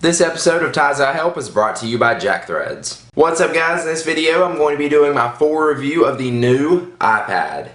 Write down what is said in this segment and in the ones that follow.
This episode of Ties I Help is brought to you by JackThreads. What's up guys, in this video I'm going to be doing my full review of the new iPad.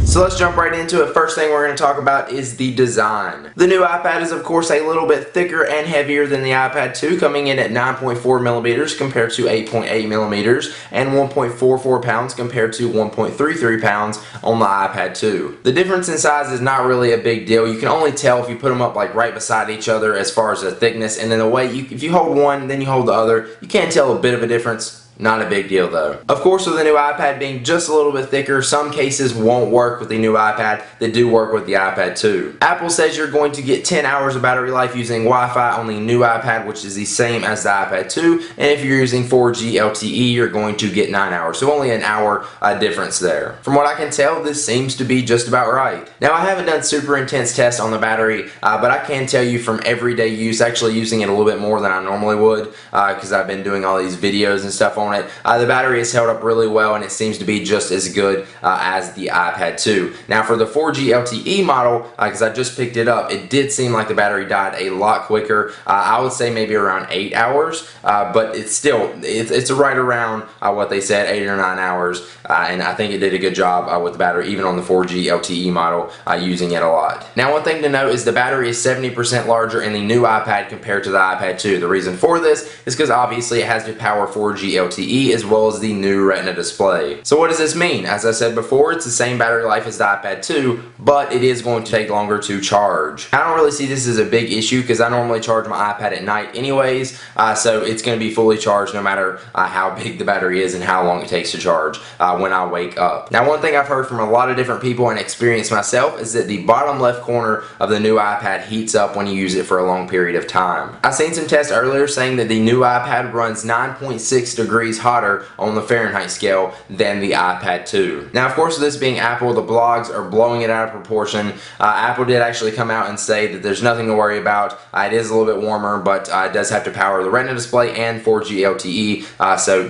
So let's jump right into it. First thing we're going to talk about is the design. The new iPad is of course a little bit thicker and heavier than the iPad 2, coming in at 9.4 millimeters compared to 8.8 millimeters and 1.44 pounds compared to 1.33 pounds on the iPad 2. The difference in size is not really a big deal. You can only tell if you put them up like right beside each other as far as the thickness, and then the way if you hold one then you hold the other, you can tell a bit of a difference. Not a big deal though. Of course, with the new iPad being just a little bit thicker, some cases won't work with the new iPad that do work with the iPad 2. Apple says you're going to get 10 hours of battery life using Wi-Fi on the new iPad, which is the same as the iPad 2, and if you're using 4G LTE, you're going to get 9 hours, so only an hour difference there. From what I can tell, this seems to be just about right. Now, I haven't done super intense tests on the battery, but I can tell you from everyday use, actually using it a little bit more than I normally would, because I've been doing all these videos and stuff on it. The battery has held up really well, and it seems to be just as good as the iPad 2. Now for the 4G LTE model, because I just picked it up, it did seem like the battery died a lot quicker. I would say maybe around 8 hours, but it's right around what they said, 8 or 9 hours, and I think it did a good job with the battery, even on the 4G LTE model, using it a lot. Now one thing to note is the battery is 70% larger in the new iPad compared to the iPad 2. The reason for this is because obviously it has to power 4G LTE as well as the new Retina display. So what does this mean? As I said before, it's the same battery life as the iPad 2, but it is going to take longer to charge. I don't really see this as a big issue because I normally charge my iPad at night anyways, so it's going to be fully charged no matter how big the battery is and how long it takes to charge when I wake up. Now one thing I've heard from a lot of different people and experienced myself is that the bottom left corner of the new iPad heats up when you use it for a long period of time. I've seen some tests earlier saying that the new iPad runs 9.6 degrees hotter on the Fahrenheit scale than the iPad 2. Now of course, this being Apple, the blogs are blowing it out of proportion. Apple did actually come out and say that there's nothing to worry about. It is a little bit warmer, but it does have to power the Retina display and 4G LTE, so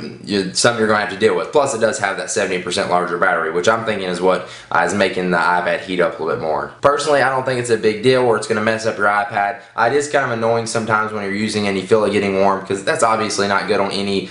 something you're going to have to deal with. Plus it does have that 70% larger battery, which I'm thinking is what is making the iPad heat up a little bit more. Personally, I don't think it's a big deal or it's going to mess up your iPad. It is kind of annoying sometimes when you're using it and you feel it getting warm, because that's obviously not good on any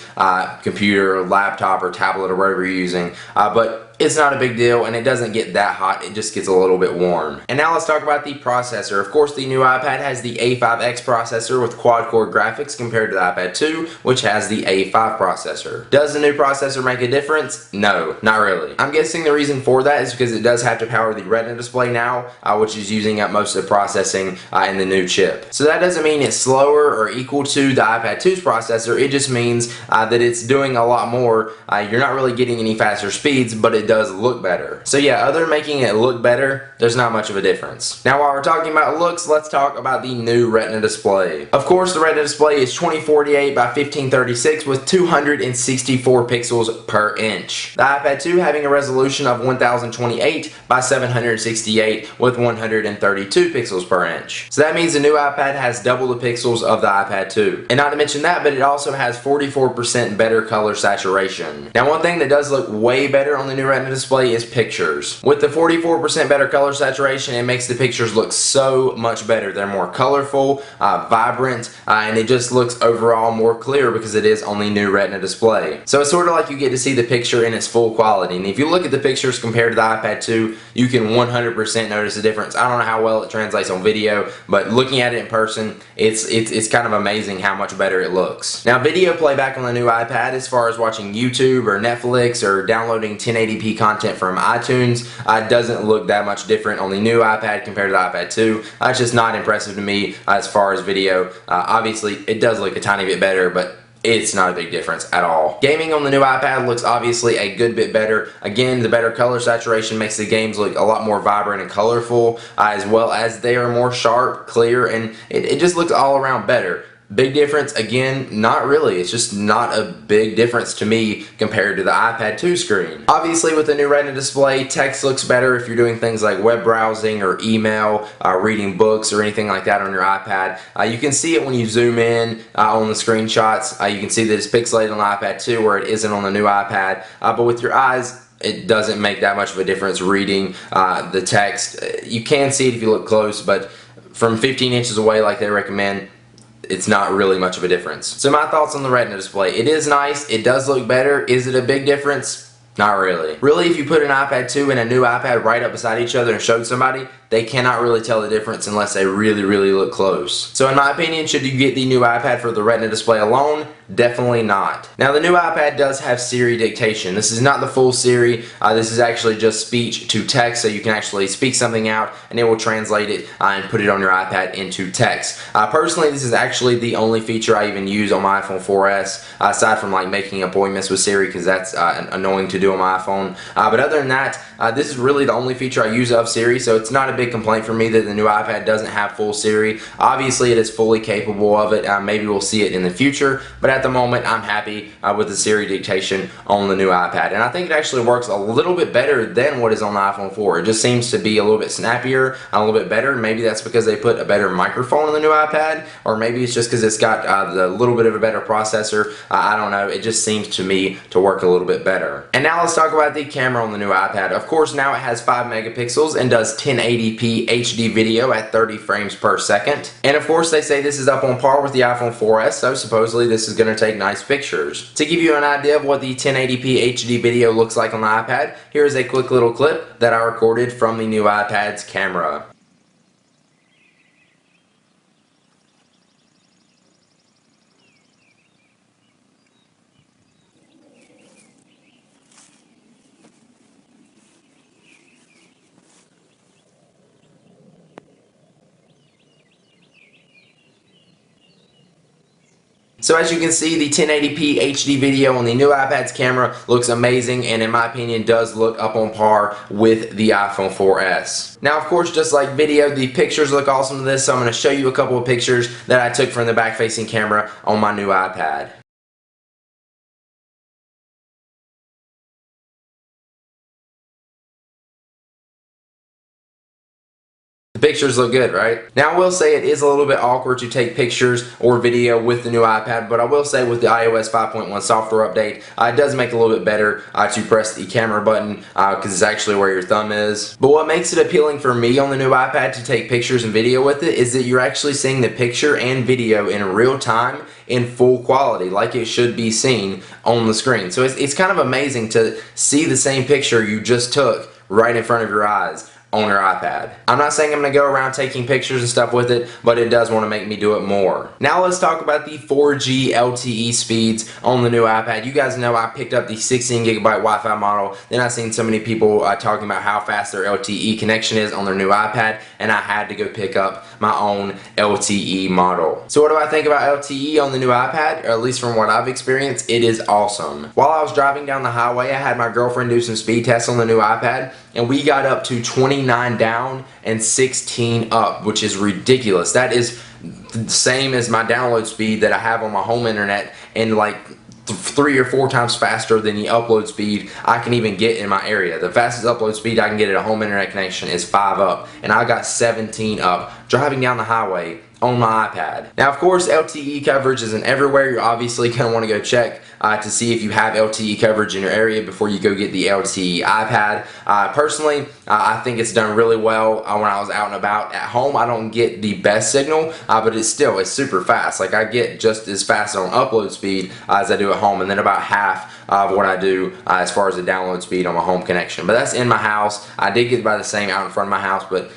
computer or laptop or tablet or whatever you're using, but it's not a big deal and it doesn't get that hot, it just gets a little bit warm. And now let's talk about the processor. Of course, the new iPad has the A5X processor with quad-core graphics compared to the iPad 2, which has the A5 processor. Does the new processor make a difference? No, not really. I'm guessing the reason for that is because it does have to power the Retina display now, which is using up most of the processing in the new chip. So that doesn't mean it's slower or equal to the iPad 2's processor, it just means that it's doing a lot more. You're not really getting any faster speeds, but it does look better. So yeah, other than making it look better, there's not much of a difference. Now while we're talking about looks, let's talk about the new Retina display. Of course, the Retina display is 2048 by 1536 with 264 pixels per inch. The iPad 2 having a resolution of 1028 by 768 with 132 pixels per inch. So that means the new iPad has double the pixels of the iPad 2. And not to mention that, but it also has 44% better color saturation. Now one thing that does look way better on the new Retina display is pictures. With the 44% better color saturation, it makes the pictures look so much better. They're more colorful, vibrant, and it just looks overall more clear because it is on the new Retina display. So it's sort of like you get to see the picture in its full quality. And if you look at the pictures compared to the iPad 2, you can 100% notice a difference. I don't know how well it translates on video, but looking at it in person, it's kind of amazing how much better it looks. Now video playback on the new iPad, as far as watching YouTube or Netflix or downloading 1080p content from iTunes, doesn't look that much different on the new iPad compared to the iPad 2. It's just not impressive to me as far as video. Obviously it does look a tiny bit better, but it's not a big difference at all. Gaming on the new iPad looks obviously a good bit better. Again, the better color saturation makes the games look a lot more vibrant and colorful, as well as they are more sharp, clear, and it just looks all around better. Big difference? Again, not really. It's just not a big difference to me compared to the iPad 2 screen. Obviously, with the new Retina display, text looks better if you're doing things like web browsing or email, reading books or anything like that on your iPad. You can see it when you zoom in on the screenshots. You can see that it's pixelated on the iPad 2 where it isn't on the new iPad. But with your eyes, it doesn't make that much of a difference reading the text. You can see it if you look close, but from 15 inches away like they recommend, it's not really much of a difference. So my thoughts on the Retina display. It is nice. It does look better. Is it a big difference? Not really. Really, if you put an iPad 2 and a new iPad right up beside each other and showed somebody, they cannot really tell the difference unless they really look close. So in my opinion, should you get the new iPad for the Retina display alone? Definitely not. Now the new iPad does have Siri dictation. This is not the full Siri. This is actually just speech to text, so you can actually speak something out and it will translate it and put it on your iPad into text. Personally, this is actually the only feature I even use on my iPhone 4S, aside from like making appointments with Siri, because that's annoying to do on my iPhone. But other than that, this is really the only feature I use of Siri, so it's not a big complaint for me that the new iPad doesn't have full Siri. Obviously, it is fully capable of it. Maybe we'll see it in the future, but at the moment, I'm happy with the Siri dictation on the new iPad. And I think it actually works a little bit better than what is on the iPhone 4. It just seems to be a little bit snappier, a little bit better. Maybe that's because they put a better microphone on the new iPad, or maybe it's just because it's got the little bit of a better processor. I don't know. It just seems to me to work a little bit better. And now let's talk about the camera on the new iPad. Of course, now it has 5 megapixels and does 1080p HD video at 30 frames per second. And of course, they say this is up on par with the iPhone 4S, so supposedly this is going to take nice pictures. To give you an idea of what the 1080p HD video looks like on the iPad, here is a quick little clip that I recorded from the new iPad's camera. So as you can see, the 1080p HD video on the new iPad's camera looks amazing, and in my opinion does look up on par with the iPhone 4S. Now of course, just like video, the pictures look awesome to this, so I'm going to show you a couple of pictures that I took from the back-facing camera on my new iPad. The pictures look good, right? Now I will say it is a little bit awkward to take pictures or video with the new iPad, but I will say with the iOS 5.1 software update, it does make it a little bit better to press the camera button because it's actually where your thumb is. But what makes it appealing for me on the new iPad to take pictures and video with it is that you're actually seeing the picture and video in real time in full quality, like it should be seen on the screen. So it's kind of amazing to see the same picture you just took right in front of your eyes on your iPad. I'm not saying I'm going to go around taking pictures and stuff with it, but it does want to make me do it more. Now let's talk about the 4G LTE speeds on the new iPad. You guys know I picked up the 16 gigabyte Wi-Fi model, then I've seen so many people talking about how fast their LTE connection is on their new iPad, and I had to go pick up my own LTE model. So what do I think about LTE on the new iPad? Or at least from what I've experienced, it is awesome. While I was driving down the highway, I had my girlfriend do some speed tests on the new iPad, and we got up to 29 down and 16 up, which is ridiculous. That is the same as my download speed that I have on my home internet, and like 3 or 4 times faster than the upload speed I can even get in my area. The fastest upload speed I can get at a home internet connection is 5 up, and I got 17 up driving down the highway on my iPad. Now of course, LTE coverage isn't everywhere. You're obviously going to want to go check to see if you have LTE coverage in your area before you go get the LTE iPad. Personally, I think it's done really well when I was out and about. At home, I don't get the best signal, but it's super fast. Like I get just as fast on upload speed as I do at home, and then about half of what I do as far as the download speed on my home connection. But that's in my house. I did get by the same out in front of my house, but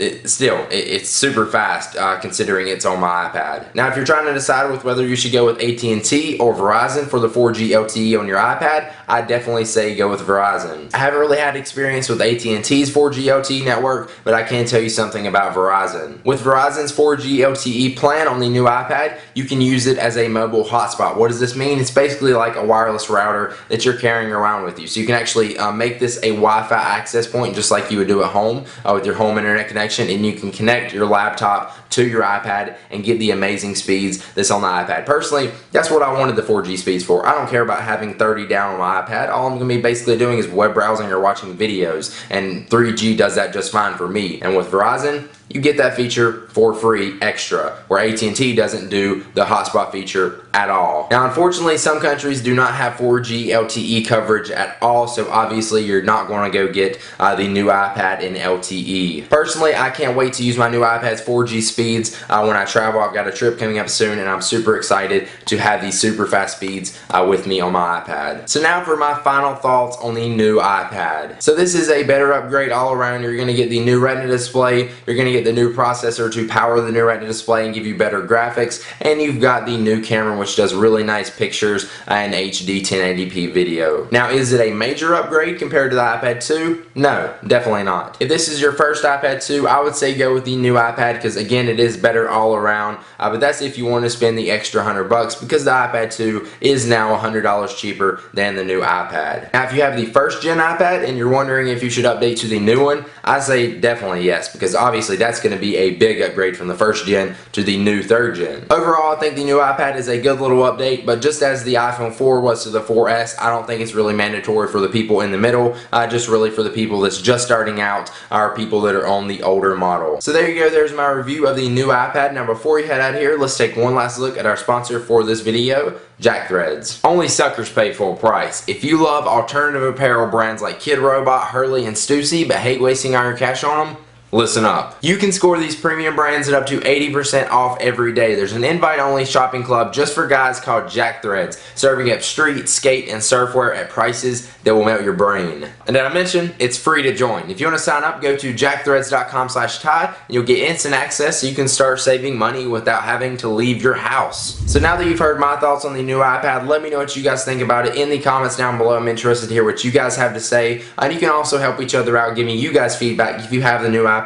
it's super fast considering it's on my iPad. Now if you're trying to decide with whether you should go with AT&T or Verizon for the 4G LTE on your iPad, I definitely say go with Verizon. I haven't really had experience with AT&T's 4G LTE network, but I can tell you something about Verizon. With Verizon's 4G LTE plan on the new iPad, you can use it as a mobile hotspot. What does this mean? It's basically like a wireless router that you're carrying around with you. So you can actually make this a Wi-Fi access point just like you would do at home with your home internet connection, and you can connect your laptop to your iPad and get the amazing speeds that's on the iPad. Personally, that's what I wanted the 4G speeds for. I don't care about having 30 down on my iPad. All I'm going to be basically doing is web browsing or watching videos, and 3G does that just fine for me. And with Verizon, you get that feature for free extra, where AT&T doesn't do the hotspot feature at all. Now, unfortunately, some countries do not have 4G LTE coverage at all, so obviously you're not going to go get the new iPad in LTE. Personally, I can't wait to use my new iPad's 4G speeds when I travel. I've got a trip coming up soon, and I'm super excited to have these super fast speeds with me on my iPad. So now for my final thoughts on the new iPad. So this is a better upgrade all around. You're going to get the new Retina display, you're going to get the new processor to power the new Retina display and give you better graphics, and you've got the new camera which does really nice pictures and HD 1080p video. Now, is it a major upgrade compared to the iPad 2? No, definitely not. If this is your first iPad 2, I would say go with the new iPad because again, it is better all around, but that's if you want to spend the extra $100 because the iPad 2 is now $100 cheaper than the new iPad. Now, if you have the first gen iPad and you're wondering if you should update to the new one, I say definitely yes, because obviously that's going to be a big upgrade from the first gen to the new third gen. Overall, I think the new iPad is a good little update, but just as the iPhone 4 was to the 4S, I don't think it's really mandatory for the people in the middle, just really for the people that's just starting out or people that are on the older model. So there you go, there's my review of the new iPad. Now before we head out here, let's take one last look at our sponsor for this video, Jackthreads. Only suckers pay full price. If you love alternative apparel brands like Kid Robot, Hurley, and Stussy but hate wasting all your cash on them, listen up. You can score these premium brands at up to 80% off every day. There's an invite-only shopping club just for guys called Jackthreads, serving up street, skate, and surfwear at prices that will melt your brain. And did I mention, it's free to join. If you want to sign up, go to jackthreads.com/Ty, and you'll get instant access so you can start saving money without having to leave your house. So now that you've heard my thoughts on the new iPad, let me know what you guys think about it in the comments down below. I'm interested to hear what you guys have to say, and you can also help each other out giving you guys feedback if you have the new iPad,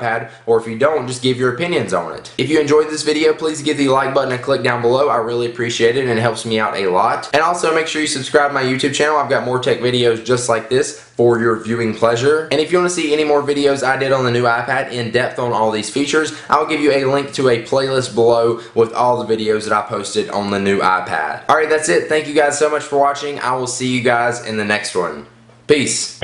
or if you don't, just give your opinions on it. If you enjoyed this video, please give the like button a click down below. I really appreciate it and it helps me out a lot. And also make sure you subscribe to my YouTube channel. I've got more tech videos just like this for your viewing pleasure. And if you want to see any more videos I did on the new iPad in depth on all these features, I'll give you a link to a playlist below with all the videos that I posted on the new iPad. Alright, that's it. Thank you guys so much for watching. I will see you guys in the next one. Peace.